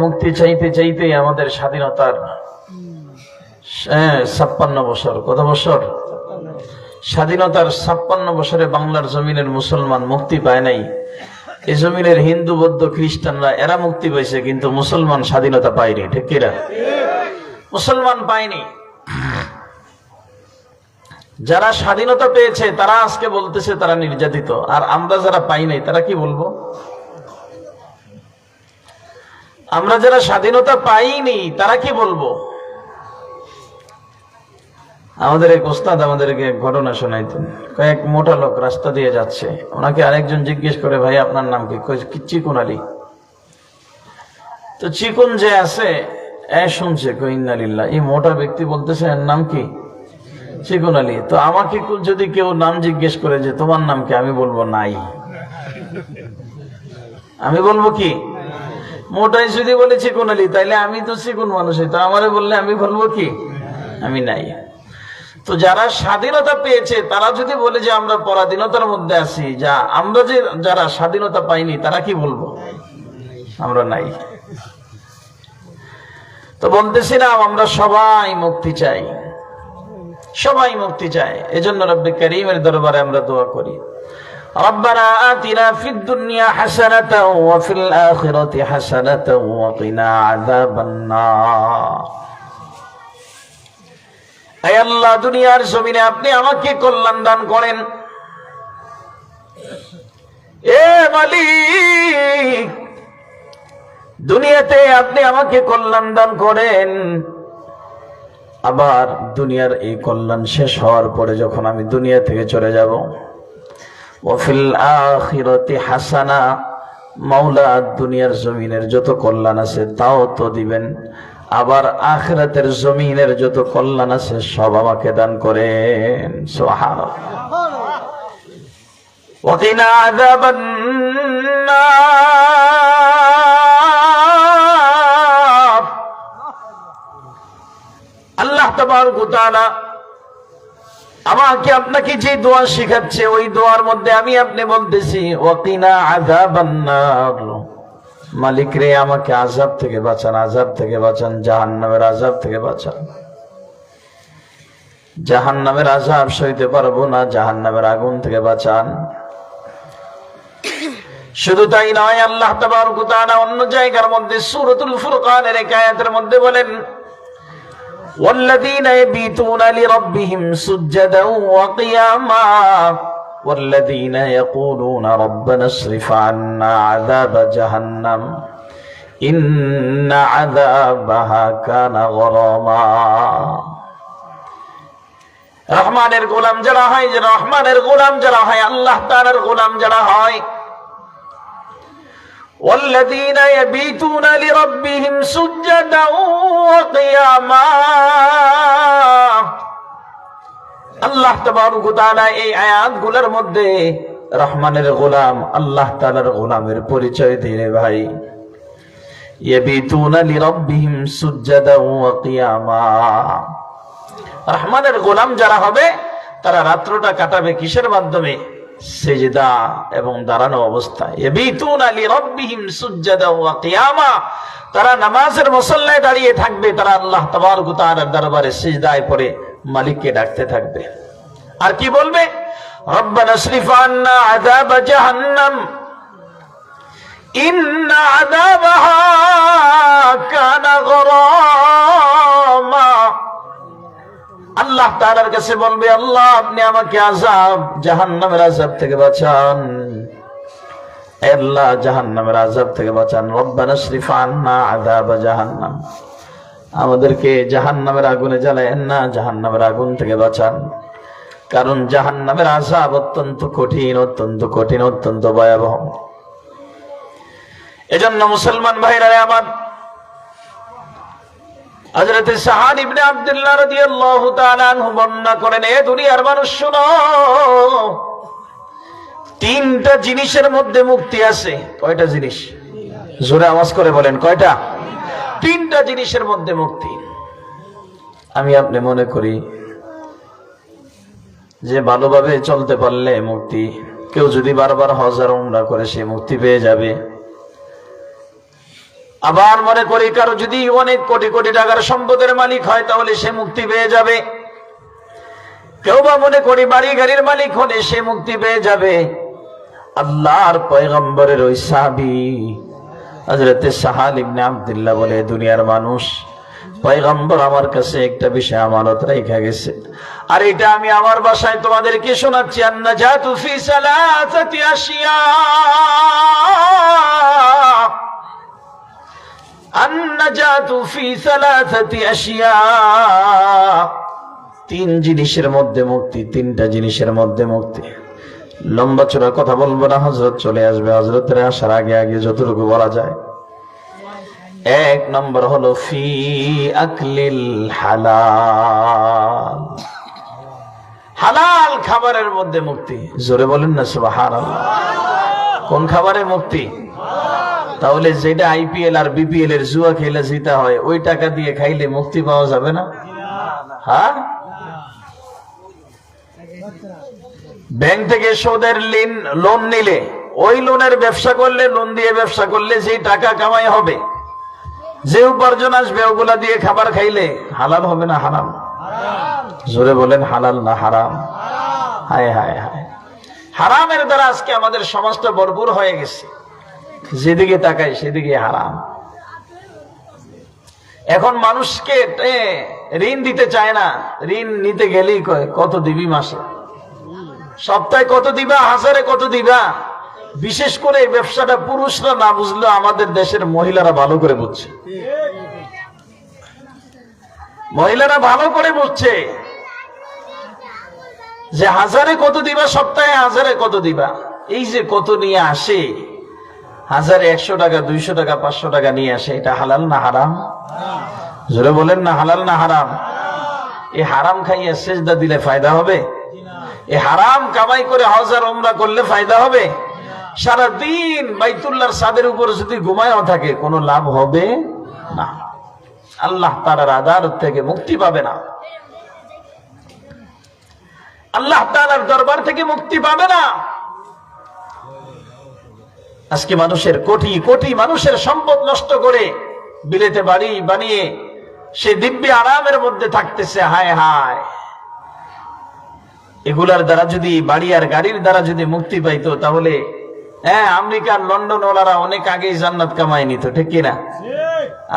মুক্তি চাইতে চাইতে আমাদের স্বাধীনতার 56 বছর, কত বছর? স্বাধীনতার 56 বছরে বাংলার জমিনের মুসলমান মুক্তি পায় নাই। এই জমিনের হিন্দু, বৌদ্ধ, খ্রিস্টানরা এরা মুক্তি পাইছে, কিন্তু মুসলমান স্বাধীনতা পায়নি। ঠিক কিনা? মুসলমান পায়নি। যারা স্বাধীনতা পেয়েছে তারা আজকে বলতেছে তারা নির্যাতিত, আর আমরা যারা পাই নাই তারা কি বলবো? আমরা যারা স্বাধীনতা পাইনি তারা কি বলবো? আমাদের এক ওস্তাদ আমাদেরকে ঘটনা শোনাইতেন। কয়েক মোটা লোক রাস্তা দিয়ে যাচ্ছে, ওনাকে আরেকজন জিজ্ঞেস করে, ভাই আপনার নাম কি? চিকুন আলী। তো চিকুন যে আছে শুনছে, ইন্নালিল্লাহ, এই মোটা ব্যক্তি বলতেছে এর নাম কি? চিকুন আলী। তো আমাকে যদি কেউ নাম জিজ্ঞেস করে যে তোমার নাম কি, আমি বলবো নাই। আমি বলবো কি? মোটাই যদি বলে চিকুন আলী, তাইলে আমি তো চিকুন মানুষই, তো আমারে বললে আমি বলবো কি? আমি নাই। তো যারা স্বাধীনতা পেয়েছে তারা যদি বলে যে আমরা পরাধীনতার মধ্যে আছি, আমরা যারা স্বাধীনতা পাইনি তারা কি বলবো? আমরা নাই। তো বলতেছিলাম আমরা সবাই মুক্তি চাই, সবাই মুক্তি চায়। এজন্য রব্বে কারীমের দরবারে আমরা দোয়া করি, রব্বানা আতিনা ফিদ দুনিয়া হাসানাতাও ওয়া ফিল আখিরাতি হাসানাতাও ওয়া কিনা আযাবান নার। হে আল্লাহ, দুনিয়ার জমিনে আপনি আমাকে কল্যাণ দান করেন। এ মালিক, দুনিয়াতে আপনি আমাকে কল্যাণ দান করেন, আবার দুনিয়ার এই কল্যাণ শেষ হওয়ার পরে যখন আমি দুনিয়া থেকে চলে যাব, ওয়া ফিল আখিরাতি হাসানা, মাওলা দুনিয়ার জমিনের যত কল্যাণ আছে তাও তো দিবেন, আবার আখিরাতের জমিনের যত কল্যাণ আছে সব আমাকে দান করেন। সুবহানাল্লাহ। ওয়া কিনা আযাবান নার। আল্লাহ তাবারক ওয়া তাআলা আমাকে আপনাকে যে দোয়া শেখাচ্ছে ওই দোয়ার মধ্যে আমি আপনি বলতেছি, ওয়া কিনা আযাবান নার। মালিক রে, আমাকে আযাব থেকে বাঁচান, আযাব থেকে বাঁচান, জাহান্নামের আযাব থেকে বাঁচান। জাহান্নামের আযাব সইতে পারবো না, জাহান্নামের আগুন থেকে বাঁচান। শুধু তাই নয়, আল্লাহ তাবারক ওয়া তাআলা অন্য জায়গার মধ্যে সূরাতুল ফুরকানের এক আয়াতের মধ্যে বলেন, ওয়াল্লাযীনা ইয়াবিতুনা লিরাব্বিহিম সুজদান ওয়া কিয়ামা والذين يقولون ربنا اصرف عنا عذاب جهنم إن عذابها كان غراما। রহমানের গোলাম যারা হয়, যে রহমানের গোলাম যারা হয়, আল্লাহ তাআলার গোলাম যারা হয়, والذين يبيتون لربهم سجدا وقياما। আল্লাহ তাবারক ওয়া তাআলা এই আয়াতগুলোর মধ্যে রহমানের গোলাম আল্লাহ তাআলার গোলামের পরিচয় দিয়ে, ভাই, ইয়াবিতুনা লিরাব্বিহিম সুজদান ওয়া কিয়ামা। রহমানের গোলাম যারা হবে তারা রাত্রটা কাটাবে কিসের মাধ্যমে? সিজদা এবং দাঁড়ানো অবস্থায়। ইয়াবিতুনা লিরাব্বিহিম সুজদান ওয়া কিয়ামা, তারা নামাজের মুসল্লায় দাঁড়িয়ে থাকবে, তারা আল্লাহ তাবারক ওয়া তাআলার দরবারে সিজদায় পড়ে মালিককে ডাকতে থাকবে। আর কি বলবে? রব্বানা আসরিফ আন্না আযাব জাহান্নাম ইন্না আযাবাহা কানা গরামা। আল্লাহ তাআলার কাছে বলবে, আল্লাহ আপনি আমাকে জাহান্নামের আযাব থেকে বাঁচান, আল্লাহ জাহান্নামের আযাব থেকে বাঁচান। রব্বানা আসরিফ আন্না আযাব জাহান্নাম, আমাদেরকে জাহান্নামের আগুনে জ্বালায়েন না, জাহান্নামের আগুন থেকে বাঁচান। কারণ জাহান্নামের আযাব অত্যন্ত কঠিন, অত্যন্ত কঠিন, অত্যন্ত ভয়াবহ। এজন্য মুসলমান ভাইরা আমার, হযরত সাহাদ ইবনে আব্দুল্লাহ রাদিয়াল্লাহু তাআলা আনহু বর্ণনা করেন, এ দুনিয়ার মানুষ শোনো, তিনটা জিনিসের মধ্যে মুক্তি আছে। কয়টা জিনিস? জোরে আওয়াজ করে বলেন, কয়টা? তিনটা জিনিসের মধ্যে মুক্তি। আমি আপনি মনে করি যে ভালোভাবে চলতে পারলে মুক্তি, কেউ যদি বারবার হজ আর উমরা করে সে মুক্তি পেয়ে যাবে। আবার মনে করি কারো যদি অনেক কোটি কোটি টাকার সম্পদের মালিক হয় তাহলে সে মুক্তি পেয়ে যাবে। কেউ বা মনে করি বাড়ি গাড়ির মালিক হলে সে মুক্তি পেয়ে যাবে। আল্লাহর পয়গম্বরের ওই সাহাবী হযরত সাহাল ইবনে আব্দুল্লাহ বলে, দুনিয়ার মানুষ, পয়গম্বর আমার কাছে একটা বিষয় আমানত রেখে গেছে, আর এটা আমি আমার ভাষায় তোমাদেরকে শোনাচ্ছি। আন-নাজাতু ফি সালাসাতি আশিয়া, আন-নাজাতু ফি সালাসাতি আশিয়া, তিন জিনিসের মধ্যে মুক্তি, তিনটা জিনিসের মধ্যে মুক্তি। লম্বা চড়া কথা বলবো না, হযরত চলে আসবে। হযরতের আসার আগে আগে যতটুকু বলা যায়, এক নম্বর হলো ফি আকলিল হালাল, হালাল খাবারের মধ্যে মুক্তি। জোরে বলেন না সুবহানাল্লাহ। কোন খাবারে মুক্তি? তাহলে যেটা আইপিএল আর বিপিএল এর জুয়া খেলে জিতা হয়, ওই টাকা দিয়ে খাইলে মুক্তি পাওয়া যাবে না? হ্যাঁ, ব্যাংক থেকে সুদের লোন নিলে, ওই লোনের ব্যবসা করলে, লোন দিয়ে ব্যবসা করলে যে টাকা কামাই হবে, যে উপার্জন আসবে, ওগুলা দিয়ে খাবার খাইলে হালাল হবে না হারাম? জোরে বলেন হালাল না হারাম? হায় হায় হায়, হারামের দ্বারা আজকে আমাদের সমাজটা ভরপুর হয়ে গেছে, যেদিকে তাকাই সেদিকে হারাম। এখন মানুষকে ঋণ দিতে চায় না, ঋণ নিতে গেলেই কয় কত দিবি, মাসে, সপ্তাহে কত দিবা, হাজারে কত দিবা। বিশেষ করে এই ব্যবসাটা পুরুষরা না বুঝলেও আমাদের দেশের মহিলারা ভালো করে বুঝছে, মহিলারা ভালো করে বুঝছে যে হাজারে কত দিবা, সপ্তাহে হাজারে কত দিবা। এই যে কত নিয়ে আসে, হাজারে 100 টাকা, 200 টাকা, 500 টাকা নিয়ে আসে, এটা হালাল না হারাম? জোরে বলেন না হালাল না হারাম? এই হারাম খাইয়া সেজদা দিলে ফায়দা হবে? এই হারাম কামাই করে হজ আর উমরা করলে ফায়দা হবে? সারাদিন বাইতুল্লাহর ছাদের উপর যদি ঘুমায়ও থাকে কোনো লাভ হবে না, আল্লাহ তাআলার আদালত থেকে মুক্তি পাবে না, আল্লাহ তাআলার দরবার থেকে মুক্তি পাবে না। আজকে মানুষের কোটি কোটি মানুষের সম্পদ নষ্ট করে বিলেতে বাড়ি বানিয়ে সে দিব্য আরামের মধ্যে থাকতেছে। হায় হায়, এগুলার দ্বারা যদি, বাড়ি আর গাড়ির দ্বারা যদি মুক্তি পাইতো তাহলে আমেরিকার লন্ডন ওলারা অনেক আগেই জান্নাত কামাই নিত, ঠিক কিনা?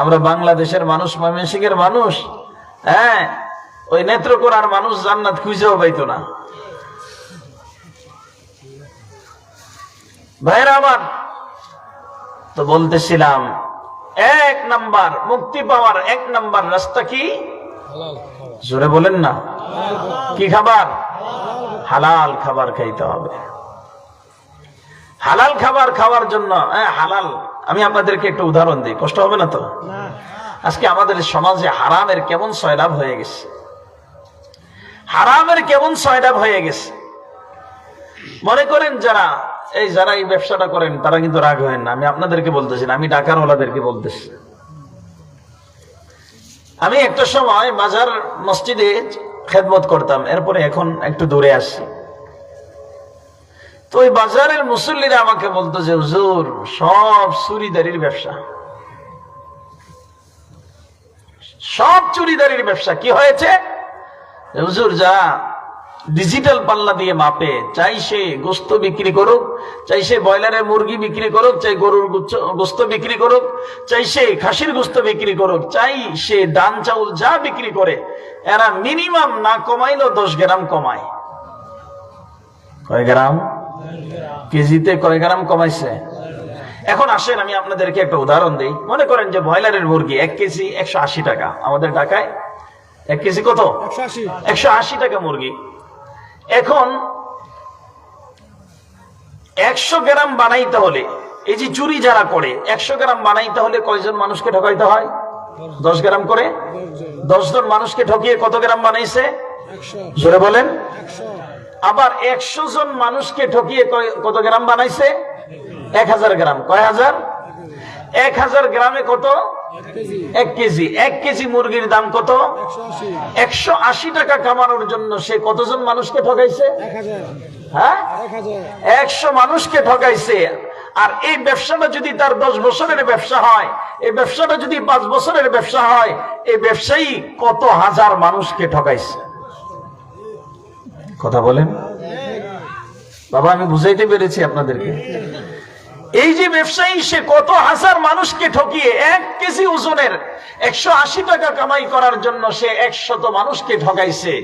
আমরা বাংলাদেশের মানুষ, ময়মনসিংহের মানুষ, ওই নেত্রকোনার মানুষ জান্নাত খুঁজেও পাইতো না। ভাইরা আমার, তো বলতেছিলাম, এক নাম্বার মুক্তি পাওয়ার এক নাম্বার রাস্তা কি? জোরে বলেন না, কি খাবার? হালাল খাবার খাইতে হবে। হালাল খাবার খাওয়ার জন্য, হালাল, আমি আপনাদেরকে একটা উদাহরণ দিই, কষ্ট হবে না তো? আজকে আমাদের সমাজে হারামের কেমন সয়লাভ হয়ে গেছে, হারামের কেমন সয়লাভ হয়ে গেছে। মনে করেন যারা এই ব্যবসাটা করেন তারা কিন্তু রাগ হবেন না, আমি আপনাদেরকে বলতেছি না, আমি ঢাকার ওলাদেরকে বলতেছি। আমি একটা সময় মাজার মসজিদে খেদমত করতাম, এরপরে এখন একটু দূরে আসছি। তো ওই বাজারের মুসল্লিরা আমাকে বলতো যে হুজুর সব চুরিদারির ব্যবসা, সব চুরিদারির ব্যবসা। কি হয়েছে হুজুর? যা ডিজিটাল পাল্লা দিয়ে মাপে, চাই সে গোস্ত বিক্রি করুক, চাই সে ব্রয়লারের মুরগি বিক্রি করুক, চাই গরুর গোস্ত বিক্রি করুক, চাই সে খাসির গোস্ত বিক্রি করুক, চাই সে ডান চাউল যা বিক্রি করে, এরা মিনিমাম না কমাইলেও 10 গ্রাম কমায়। কয় গ্রাম? কেজিতে কয় গ্রাম কমাইছে? এখন আসেন আমি আপনাদেরকে একটা উদাহরণ দিই। মনে করেন যে ব্রয়লারের মুরগি 1 কেজি 180 টাকা, আমাদের ঢাকায় 1 কেজি কত? 180 টাকা মুরগি। এখন 100 গ্রাম বানাইতে হলে, এই যে চুরি যারা করে, 100 গ্রাম বানাইতে হলে কয়জন মানুষকে ঠকাইতে হয়? 10 গ্রাম করে। 10 জন মানুষকে ঠকিয়ে কত গ্রাম বানাইছে? জোরে বলেন। আবার 100 জন মানুষকে ঠকিয়ে কত গ্রাম বানাইছে? 1000 গ্রাম। কয় হাজার? 1000 গ্রামে কত? 1 কেজি। 1 কেজি মুরগির দাম কত? 180 টাকা কামানোর জন্য সে কতজন মানুষকে ঠকাইছে? 100 মানুষকে ঠকাইছে। আর এই ব্যবসাটা যদি তার 10 বছরের ব্যবসা হয়, এই ব্যবসাটা যদি 5 বছরের ব্যবসা হয়, এই ব্যবসায়ী কত হাজার মানুষকে ঠকাইছে। কথা বলেন বাবা, আমি বুঝাইতে পেরেছি আপনাদেরকে? এই যে ব্যবসায়ী, সে কত হাজার মানুষকে ঠকিয়ে 1 কেজি ওজনের 180 টাকা কামাই করার জন্য সে 100 মানুষকে ঠকাইছে।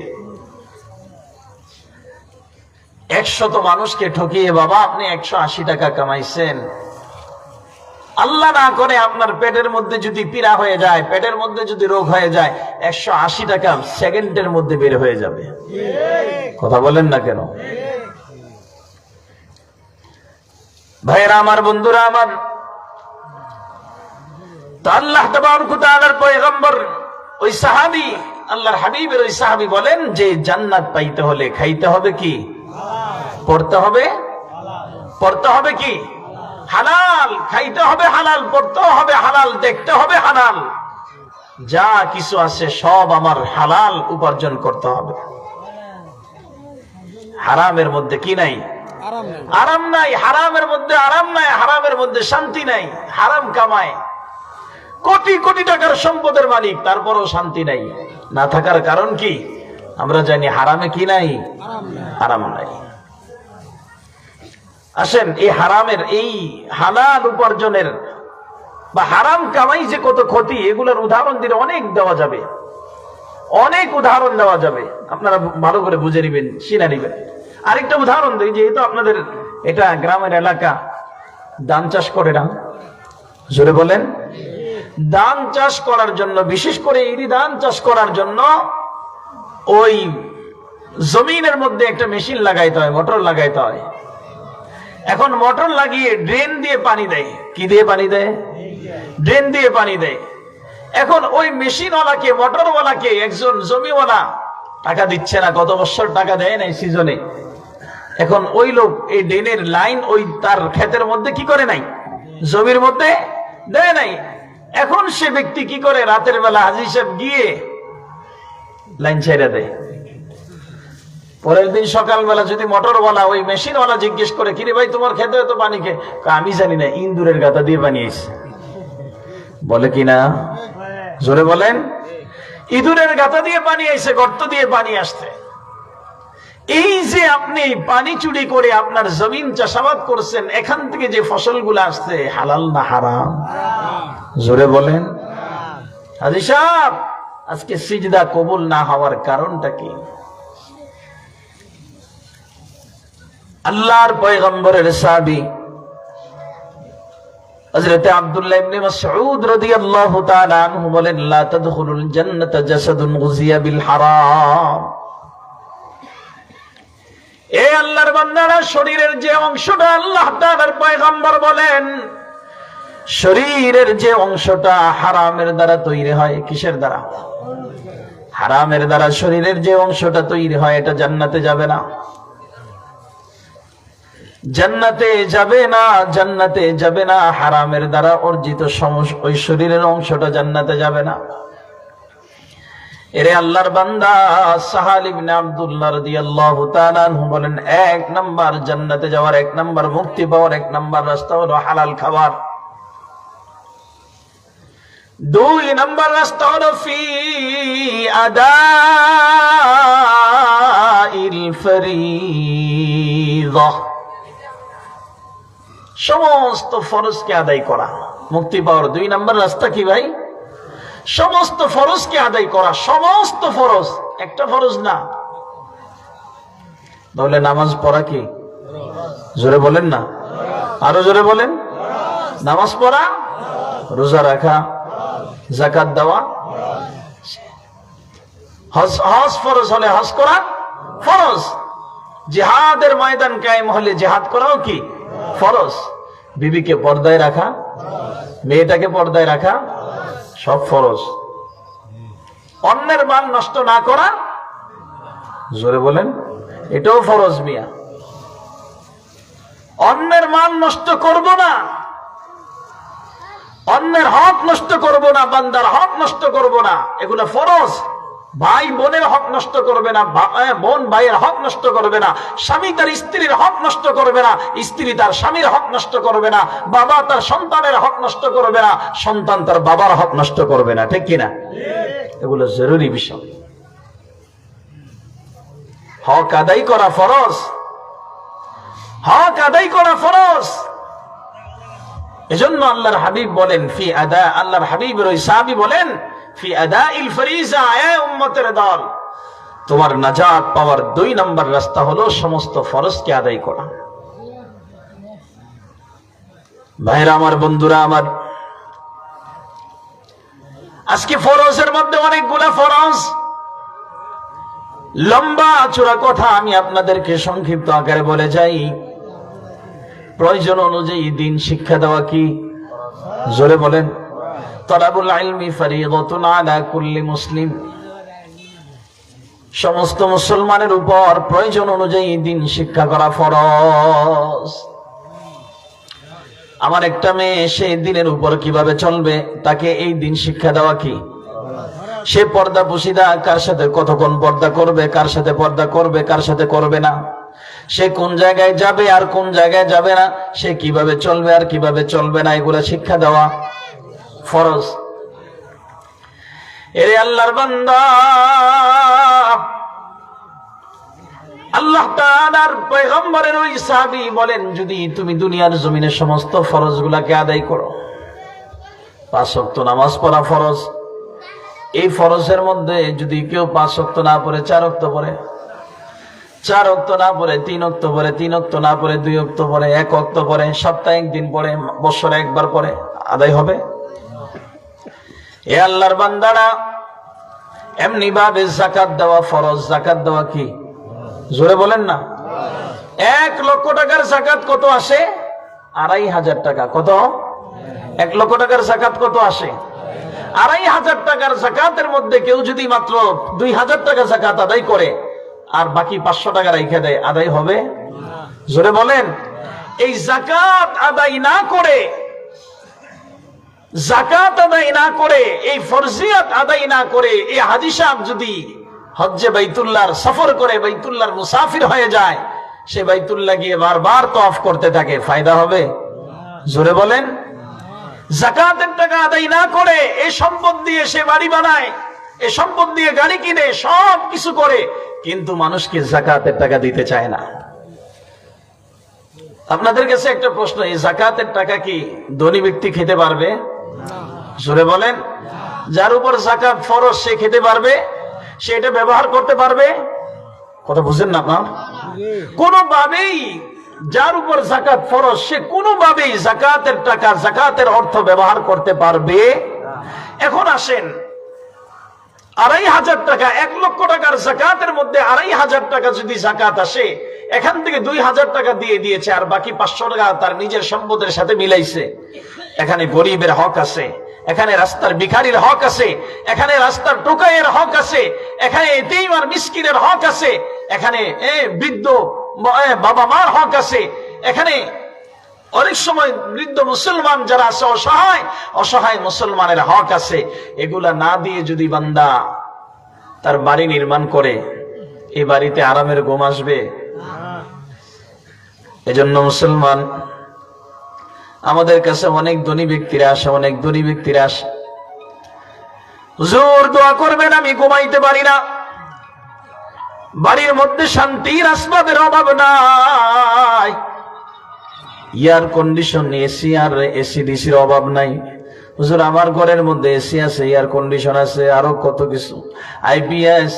100 মানুষকে ঠকিয়ে বাবা আপনি 180 টাকা কামাইছেন। আল্লাহ না করে আপনার পেটের মধ্যে যদি পীড়া হয়ে যায়, পেটের মধ্যে যদি রোগ হয়ে যায়, 180 টাকা সেকেন্ডের মধ্যে বের হয়ে যাবে। কথা বলেন না কেন ভাইরা আমার, বন্ধুরা আমার? তো আল্লাহ তাবারক ওয়া তাআলার পয়গম্বর ওই সাহাবী, আল্লাহর হাবিবের ওই সাহাবী বলেন যে জান্নাত পাইতে হলে খাইতে হবে কি? পড়তে হবে কি? হালাল। খাইতে হবে হালাল, পড়তে হবে হালাল, দেখতে হবে হালাল। যা কিছু আছে সব আমার হালাল উপার্জন করতে হবে। হারামের মধ্যে কি নাই? আরাম নাই। হারামের মধ্যে আরাম নাই, হারামের মধ্যে শান্তি নাই। হারাম কামায়, কোটি কোটি টাকার সম্পদের মালিক, তারপরও শান্তি নাই। না থাকার কারণ কি? আমরা জানি হারামে কি নাই? আরাম নাই। আসেন, এই হারামের, এই হালাল উপার্জনের বা হারাম কামাই যে কত ক্ষতি, এগুলোর উদাহরণ দিলে অনেক দেওয়া যাবে, অনেক উদাহরণ দেওয়া যাবে। আপনারা ভালো করে বুঝে নিবেন, চিনে নিবেন। আরেকটা উদাহরণ দিই, যেহেতু আপনাদের এটা গ্রামের এলাকা, ধান চাষ করে না, জোরে বলেন। ধান চাষ করার জন্য, বিশেষ করে ইরি ধান চাষ করার জন্য ওই জমিনের মধ্যে একটা মেশিন লাগাইতে হয়, মোটর লাগাইতে হয়। এখন মোটর লাগিয়ে ড্রেন দিয়ে পানি দেয়। কি দিয়ে পানি দেয়? ড্রেন দিয়ে পানি দেয়। এখন ওই মেশিনওয়ালাকে, মোটরওয়ালাকে একজন জমিওয়ালা টাকা দিচ্ছে না, গত বছর টাকা দেয় নাই সিজনে। এখন ওই লোক এই ড্রেনের লাইন ওই তার ক্ষেতের মধ্যে কি করে নাই? জমির মধ্যে দেয় নাই। এখন সে ব্যক্তি কি করে? রাতের বেলা হাজী সাহেব গিয়ে লাইন ছেড়ে দেয়। পরের দিন সকালবেলা যদি মোটরওয়ালা ওই মেশিনওয়ালা জিজ্ঞেস করে, কিরে ভাই তোমার খেতে তো পানি খেয়ে? আমি জানি না, ইন্দুরের গাদা দিয়ে বানিয়েছে। বলে কিনা? জোরে বলেন। ইঁদুরের গাদা দিয়ে পানি আইছে, গর্ত দিয়ে পানি আসছে। এই যে আপনি পানি চুরি করে আপনার জমিন চাষাবাদ করছেন, এখান থেকে যে ফসলগুলো আসছে, হালাল না হারাম? জোরে বলেন। হাজী সাহেব, আজকে সিজদা কবুল না হওয়ার কারণটা কি? আল্লাহর পয়গম্বরের সাহাবী হযরত আব্দুল্লাহ ইবনে মাসউদ রাদিয়াল্লাহু তাআলা আনহু বলেন, লা তাদখুলুল জান্নাতা জাসাদুন গুযিয়া বিল হারাম। এ আল্লাহর বান্দারা, শরীরের যে অংশটা, আল্লাহ তাআলার পয়গম্বর বলেন, শরীরের যে অংশটা হারামের দ্বারা তৈরি হয়। কিসের দ্বারা? হারামের দ্বারা শরীরের যে অংশটা তৈরি হয়, এটা জান্নাতে যাবে না। জান্নাতে যাবে না, জান্নাতে যাবে না। হারামের দ্বারা অর্জিত ওই শরীরের অংশটা জান্নাতে যাবে না। এরে আল্লাহর বান্দা, সাহাল ইবনে আব্দুল্লাহ রাদিয়াল্লাহু তাআলা আনহু বলেন, 1 নাম্বার জান্নাতে যাওয়ার, 1 নাম্বার মুক্তি পাওয়ার 1 নাম্বার রাস্তা হলো হালাল খাবার। 2 নাম্বার রাস্তা হলো ফি আদাইল ফরিযা, সমস্ত ফরজকে আদায় করা। মুক্তি পাওয়ার 2 নাম্বার রাস্তা কি ভাই? সমস্ত ফরজকে আদায় করা। সমস্ত ফরজ, একটা ফরজ না। তাহলে নামাজ পড়া কি? জোরে বলেন না, আরো জোরে বলেন। নামাজ পড়া, রোজা রাখা, যাকাত দেওয়া, হজ ফরজ হলে হজ করা ফরজ। জিহাদের ময়দান কায়েম হলে জিহাদ করাও কি? ফরজ। বিবিকে পর্দায় রাখা, মেয়েটাকে পর্দায় রাখা, সব ফরজ। অন্যের মাল নষ্ট না করা, জোরে বলেন, এটাও ফরজ মিয়া। অন্যের মাল নষ্ট করব না, অন্যের হক নষ্ট করব না, বান্দার হক নষ্ট করব না, এগুলো ফরজ। ভাই বোনের হক নষ্ট করবে না, বোন ভাইয়ের হক নষ্ট করবে না, স্বামী তার স্ত্রীর হক নষ্ট করবে না, স্ত্রী তার স্বামীর হক নষ্ট করবে না, বাবা তার সন্তানের হক নষ্ট করবে না, সন্তান তার বাবার হক নষ্ট করবে না, ঠিক কিনা? এগুলো জরুরি বিষয়। হক আদায় করা ফরজ, হক আদায় করা ফরজ। এজন্য আল্লাহর হাবিব বলেন ফি আদা, আল্লাহর হাবিবের ওই সাহাবী বলেন ফি আদাইল ফরিজা, এ উম্মতের দল, তোমার নাজাত পাওয়ার 2 নম্বর রাস্তা হলো সমস্ত ফরজকে আদায় করা। ভাইরা আমার, বন্ধুরা আমার, আজকে ফরজের মধ্যে অনেকগুলা ফরজ, লম্বা চূড়া কথা আমি আপনাদেরকে সংক্ষিপ্ত আকারে বলে যাই। প্রয়োজন অনুযায়ী দিন শিক্ষা দেওয়া কি? জোরে বলেন। তলাবুল ইলমি ফরিদাতুন আলা কুল্লি মুসলিম, সমস্ত মুসলমানের উপর প্রয়োজন অনুযায়ী দিন শিক্ষা করা ফরজ। আমার একটা মেয়ে সেই দিনের উপর কিভাবে চলবে তাকে এই দিন শিক্ষা দেওয়া কি? সে পর্দা পুশিদা, কার সাথে কতক্ষণ পর্দা করবে, কার সাথে পর্দা করবে, কার সাথে করবে না, সে কোন জায়গায় যাবে আর কোন জায়গায় যাবে না, সে কিভাবে চলবে আর কিভাবে চলবে না, এগুলা শিক্ষা দেওয়া ফরজ। এরে আল্লাহর বান্দা, আল্লাহ তাআলার পয়গম্বরের ওই সাহাবী বলেন, যদি তুমি দুনিয়ার জমিনে সমস্ত ফরজগুলোকে আদায় করো, 5 ওয়াক্ত নামাজ পড়া ফরজ, এই ফরজের মধ্যে যদি কেউ 5 ওয়াক্ত না পড়ে 4 ওয়াক্ত পড়ে, 4 ওয়াক্ত না পড়ে 3 ওয়াক্ত পড়ে, 3 ওয়াক্ত না পড়ে 2 ওয়াক্ত পড়ে, 1 ওয়াক্ত পড়ে, সপ্তাহে 1 দিন পড়ে, বছরে 1 বার পড়ে, আদায় হবে? এ আল্লাহর বান্দারা, এমনি ভাবে যাকাত দেওয়া ফরজ। যাকাত দেওয়া কি? জোরে বলেন না। 1 লক্ষ টাকার যাকাত কত আসে? 2,500 টাকা। কত? 1 লক্ষ টাকার যাকাত কত আসে? 2,500 টাকার যাকাতের মধ্যে কেউ যদি মাত্র 2,000 টাকা যাকাত আদায় করে আর বাকি 500 টাকা রেখে দেয়, আদায় হবে? জোরে বলেন। এই যাকাত আদায় না করে, যাকাত আদায় না করে, এই ফরজিয়াত আদায় না করে, এই হাজী সাহেব যদি হজ্জে বাইতুল্লাহর সফর করে বাইতুল্লাহর মুসাফির হয়ে যায়, সে বাইতুল্লাহ গিয়ে বারবার তওয়াফ করতে থাকে, ফায়দা হবে? জোরে বলেন। যাকাতের টাকা আদায় না করে এই সম্পদ দিয়ে সে বাড়ি বানায়, এই সম্পদ দিয়ে গাড়ি কিনে, সব কিছু করে, কিন্তু মানুষকে যাকাতের টাকা দিতে চায় না। আপনাদের কাছে একটা প্রশ্ন, এই যাকাতের টাকা কি ধনী ব্যক্তি খেতে পারবে? জোরে বলেন। যার উপর যাকাত ফরজ সে খেতে পারবে, সে এটা ব্যবহার করতে পারবে? কথা বুঝেন না আপনার? কোনোভাবেই যার উপর যাকাত ফরজ সে কোনোভাবেই যাকাতের টাকা, যাকাতের অর্থ ব্যবহার করতে পারবে? এখন আসেন, 2,500 টাকা, 1 লক্ষ টাকার যাকাতের মধ্যে 2,500 টাকা যদি যাকাত আসে, এখান থেকে 2,000 টাকা দিয়ে দিয়েছে আর বাকি 500 টাকা তার নিজের সম্পদের সাথে মিলাইছে। এখানে গরিবের হক আছে, এখানে রাস্তার ভিখারির হক আছে, এখানে রাস্তার টোকাইয়ের হক আছে, এখানে এতিম আর মিসকিনের হক আছে, এখানে বৃদ্ধ বাবা মার হক আছে, এখানে অনেক সময় বৃদ্ধ মুসলমান যারা আছে, অসহায় অসহায় মুসলমানের হক আছে। এগুলা না দিয়ে যদি বান্দা তার বাড়ি নির্মাণ করে, এই বাড়িতে আরামের ঘুম আসবে? এজন্য মুসলমান, আমাদের কাছে অনেক ধনী ব্যক্তিরা আসে, অনেক ধনী ব্যক্তিরা আসে, হুজুর দোয়া করবেন, আমি ঘুমাইতে পারি না, বাড়ির মধ্যে শান্তির আসবাবের অভাব নাই, এয়ার কন্ডিশন, এসি আর এসি ডিসির অভাব নাই, হুজুর আমার ঘরের মধ্যে এসি আছে, এয়ার কন্ডিশন আছে, আরো কত কিছু, আইপিএস,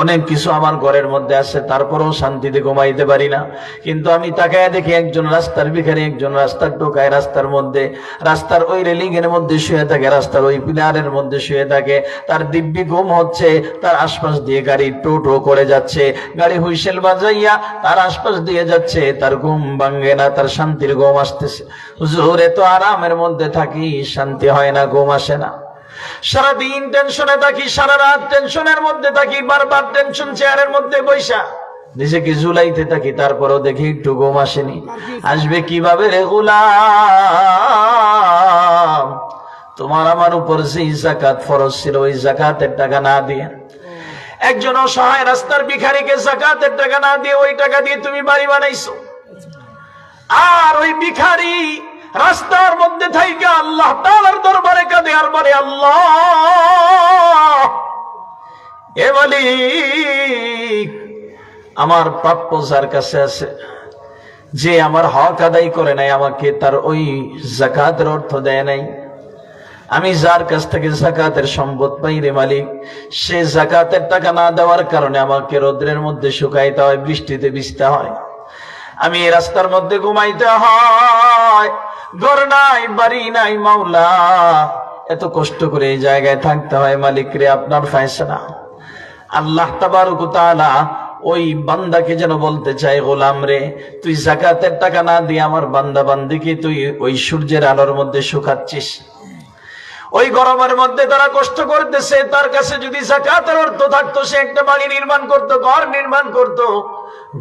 অনেক কিছু আমার ঘরের মধ্যে আছে, তারপরেও শান্তিতে ঘুমাইতে পারি না। কিন্তু আমি তাকায় দেখি একজন রাস্তার ভিখারি, একজন রাস্তার টোকায়, রাস্তার মধ্যে, রাস্তার ওই রেলিং এর মধ্যে শুয়ে থাকে, রাস্তার ওই পিলারের মধ্যে শুয়ে থাকে, তার দিব্যি ঘুম হচ্ছে, তার আশপাশ দিয়ে গাড়ি টো টো করে যাচ্ছে, গাড়ি হুইসেল বাজাইয়া তার আশপাশ দিয়ে যাচ্ছে, তার ঘুম ভাঙ্গে না, তার শান্তির ঘুম আসতেছে। হুজুর এত আরামের মধ্যে থাকি, শান্তি হয় না, ঘুম আসে না, সারাদিন টেনশনে থাকি, সারা রাত টেনশনের মধ্যে থাকি, বারবার টেনশন, চেয়ারের মধ্যে বৈশা নিজেকে ঝুলাইতে থাকি, তারপরেও দেখি একটু ঘুম আসেনি। আসবে কিভাবে রে গোলাম? তোমার আমার উপর যে যাকাত ফরজ ছিল ওই যাকাতের টাকা না দিয়ে, একজন অসহায় রাস্তার ভিখারিকে যাকাতের টাকা না দিয়ে ওই টাকা দিয়ে তুমি বাড়ি বানাইছো। আর ওই ভিখারি রাস্তার মধ্যে থাইকা আল্লাহ তাআলার দরবারে কাঁদে আর বলে, আল্লাহ, এ মালিক, আমার প্রাপ্য যার কাছে আছে, যে আমার হক আদায় করে নাই, আমাকে তার ওই যাকাতের অর্থ দেয় নাই, আমি যার কাছ থেকে যাকাতের সম্পদ পাই রে মালিক, সে যাকাতের টাকা না দেওয়ার কারণে আমাকে রোদ্রের মধ্যে শুকাইতে হয়, বৃষ্টিতে ভিজতে হয়, আমি এই রাস্তার মধ্যে ঘুমাইতে হয়, ঘর নাই বাড়ি নাই, মাওলা এত কষ্ট করে এই জায়গায় থাকতে হয়, মালিক রে আপনার ফয়সালা। আল্লাহ তাবারক ওয়া তাআলা ওই বান্দাকে যেন বলতে চাই, গোলাম রে, তুই যাকাতের টাকা না দিয়ে আমার বান্দা বান্দিকে তুই ওই সূর্যের আলোর মধ্যে শুকাচ্ছিস, ওই গরমের মধ্যে তারা কষ্ট করতেছে, তার কাছে যদি যাকাতের অর্থ থাকতো সে একটা বাড়ি নির্মাণ করত, ঘর নির্মাণ করত,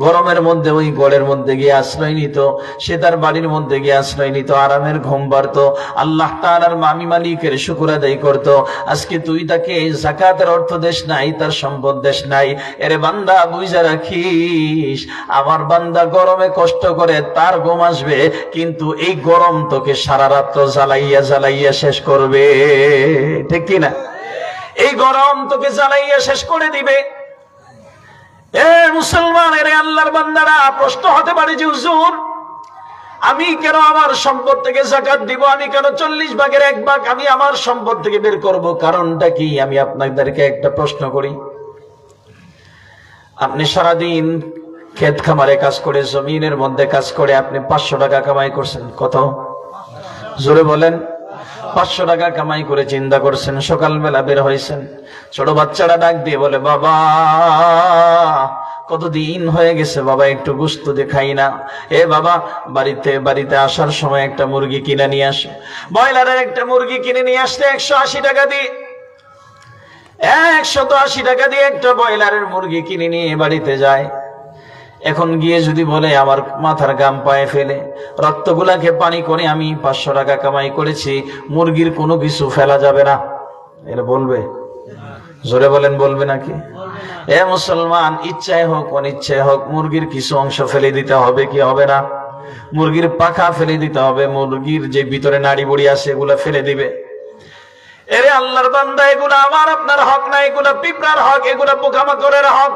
গরমের মধ্যে ওই গড়ের মধ্যে গিয়ে আশ্রয় নিত, সে তার বাড়ির মধ্যে গিয়ে আশ্রয় নিত, আরামের ঘুম পারত, আল্লাহ তাআলার মামি মালিকের শুকর আদায় করত। আজকে তুই তাকে যাকাতের অর্থ দেশ নাই, তার সম্পদ দেশ নাই। এরে বান্দা, বুঝা রাখিস, আমার বান্দা গরমে কষ্ট করে তার ঘুম আসবে, কিন্তু এই গরম তোকে সারা রাত্র জ্বালাইয়া জ্বালাইয়া শেষ করবে, ঠিক কিনা? এই গরম তোকে জ্বালাইয়া শেষ করে দিবে। এ মুসলমান, এর আল্লাহর বান্দারা, প্রশ্ন হতে পারে যে হুজুর, আমি কেন আমার সম্পদ থেকে যাকাত দিব, আমি কেন 40 ভাগের 1 ভাগ আমি আমার সম্পদ থেকে বের করব, কারণটা কি? আমি আপনাদেরকে একটা প্রশ্ন করি। আপনি সারাদিন ক্ষেত খামারে কাজ করে, জমিনের মধ্যে কাজ করে আপনি 500 টাকা কামাই করছেন, কত? জোরে বলেন। 500 টাকা কামাই করে চিন্তা করছেন, সকালবেলা বের হয়েছেন, ছোট বাচ্চারা ডাক দিয়ে বলে, বাবা কতদিন হয়ে গেছে বাবা, একটু গোশত দেখাই না। এ বাবা, বাড়িতে আসার সময় একটা মুরগি কিনে নিয়ে আসো। ব্রয়লারের একটা মুরগি কিনে নিয়ে আসতে 180 টাকা দিয়ে, 180 টাকা দিয়ে একটা ব্রয়লারের মুরগি কিনে নিয়ে বাড়িতে যায়। এখন গিয়ে যদি বলে, আমার মাথার গাম পায়ে ফেলে রক্তগুলাকে পানি করে আমি 500 টাকা কামাই করেছি, মুরগির কোনো কিছু ফেলা যাবে না, এটা বলবে? জোরে বলেন, বলবে নাকি? এ মুসলমান, ইচ্ছায় হোক অনিচ্ছায় হোক মুরগির কিছু অংশ ফেলে দিতে হবে কি হবে না? মুরগির পাখা ফেলে দিতে হবে, মুরগির যে ভিতরে নাড়ি বুড়ি আছে এগুলা ফেলে দিবে। এরে আল্লাহর বান্দা, এগুলা আমার আপনার হক না, এগুলা পিঁপড়ার হক, এগুলা পোকামাকড়ের হক,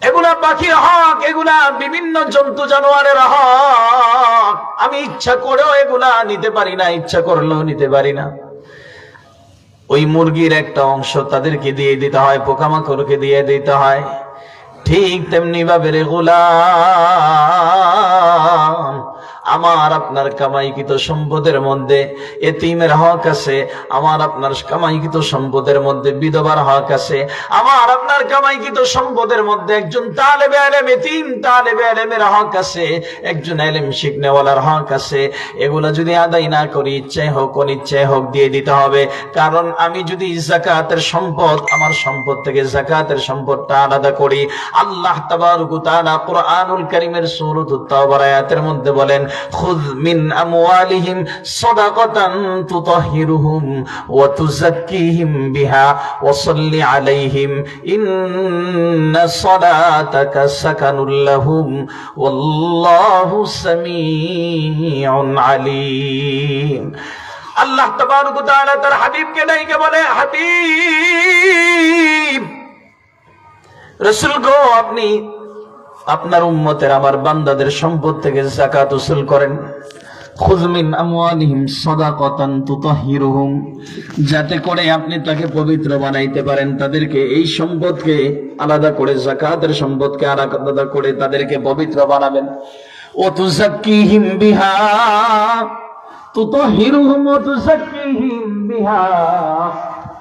এগুলা পাখির হক, এগুলা বিভিন্ন জন্তু জানোয়ারের হক। আমি ইচ্ছা করেও এগুলা নিতে পারি না, ইচ্ছা করলেও নিতে পারি না। ওই মুরগির একটা অংশ তাদেরকে দিয়ে দিতে হয়, পোকামাকড়কে দিয়ে দিতে হয়। ঠিক তেমনি ভাবে রে গোলাম, আমার আপনার কামাইকৃত সম্পদের মধ্যে এতিমের হক আছে, আমার আপনার কামাইকৃত সম্পদের মধ্যে বিধবার হক আছে, আমার আপনার কামাইকৃত সম্পদের মধ্যে একজন তালেবে ইলম, এতিম তালেবে ইলমের হক আছে, একজন ইলম শিখনেওয়ালার হক আছে। এগুলা যদি আদায় না করি, ইচ্ছায় হোক অনিচ্ছায় হোক দিয়ে দিতে হবে। কারণ আমি যদি যাকাতের সম্পদ, আমার সম্পদ থেকে যাকাতের সম্পদটা আলাদা করি, আল্লাহ তাবারক ওয়া তাআলা কুরআনুল কারীমের সূরাতুত তাওবার আয়াতের মধ্যে বলেন, খুয মিন আমওয়ালিহিম সাদাকাতান তুতাহহিরুহুম ওয়া তুযাক্কিহিম বিহা ওয়া সাল্লি আলাইহিম ইন্না সালাতাকা সাকানুল লাহুম ওয়াল্লাহু সামিউন আলীম। আল্লাহ তাবারক ওয়া তাআলা তার হাবিবকে ডাইকে বলে, হাবিব, রাসূল গো, আপনি আপনার উম্মতের, আমার বান্দাদের সম্পদ থেকে যাকাত উসুল করেন। খুয মিন আমওয়ালিহিম সাদাকাতান তুতাহহিরুহুম, যাতে করে আপনি তাকে পবিত্র বানাইতে পারেন, তাদেরকে এই সম্পদকে আলাদা করে, যাকাতের সম্পদকে আলাদা করে তাদেরকে পবিত্র বানাবেন। ওয়া তুযাক্কিহিম বিহা, তুতাহহিরুহুম ওয়া তুযাক্কিহিম বিহা,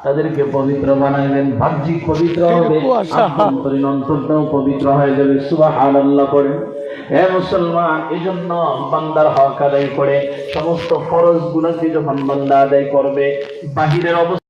তাদেরকে পবিত্র বানাইবেন। বাহ্যিক পবিত্র হবে, আভ্যন্তরীণ অন্তরটাও পবিত্র হয়ে যাবে। সুবহানাল্লাহ পড়ে। হে মুসলমান, এজন্য বান্দার হক আদায় করে সমস্ত ফরজ গুলোকে যখন বান্দা আদায় করবে, বাহিরের অবস্থা